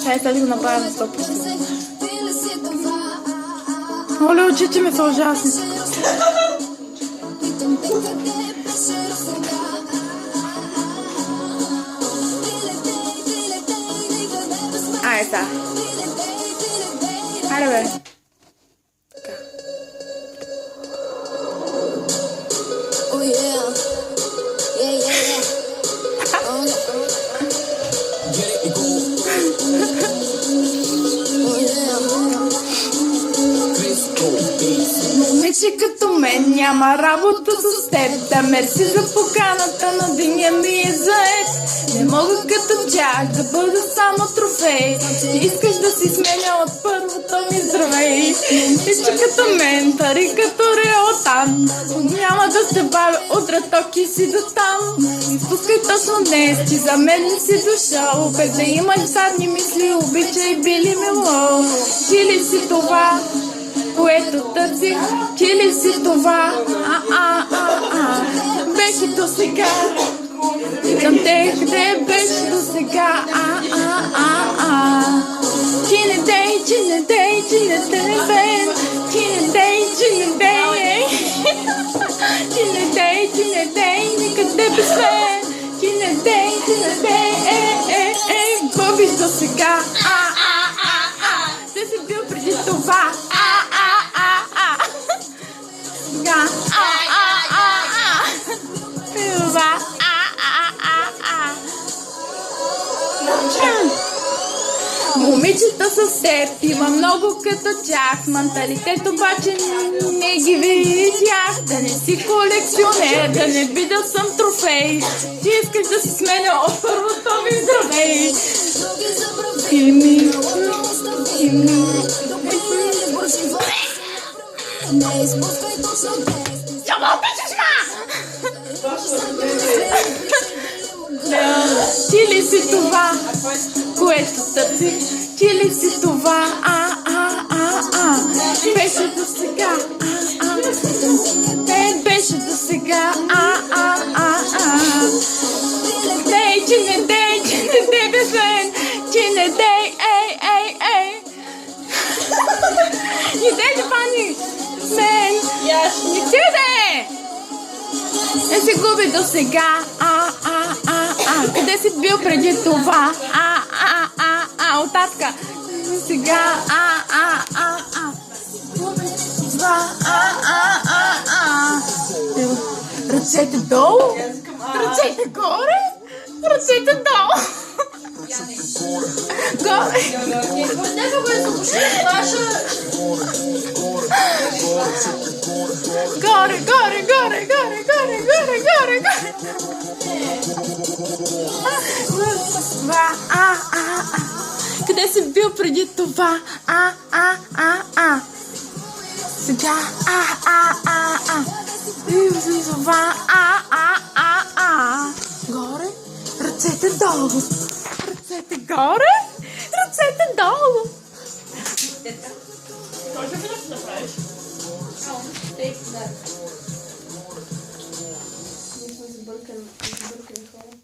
Чай, сега го направя на 100%. Оле, очите ми са ужасни. Айде сега. Хайде бе. Така. Момиче като мен няма работа с теб. Да, мерси за поканата, но деня ми е заед. Не мога като тях да бъда само трофей. Искаш да си сменя от първото ми здравей. Момиче като мен, пари като реотан. Няма да се бавя, утре токи си до там. Изпускай точно днес, ти за мен не си дошъл. Без да имаш задни мисли, обичай били мило. Ти ли си това, което търсих? Ти ли си това? Беше до сега. Питам те, къде беше до сега? Ти не дей, ти не дей, ти не дей, ти не дей, ти не дей, ти не дей, ти не дей, никъде без мен. Ти не дей, ти не дей, бъбиш до сега. Ти си бил преди това. Момичета с теб има много като тях. Менталитет обаче не ги видях. Да не си колекционер, да не би да съм трофей. Ти искаш да си сменя от първото ми здравей. Ти ли си това, което търсих? Ти ли си това? Беше до сега. Беше до сега. Дей, ти не дей, ти не дей без мен. Ти не дей, Не дей да пани мен. Не ти де. Не се губи до сега. Къде си бил преди това? Оттатъка. Сега. Ръцете долу. Ръцете горе. Ръцете долу. Горе. Горе, горе, горе, горе, горе, горе, горе, горе. Къде си бил преди това? Сега. Горе, ръцете долу. Ръцете горе, ръцете долу. Може ли да направиш?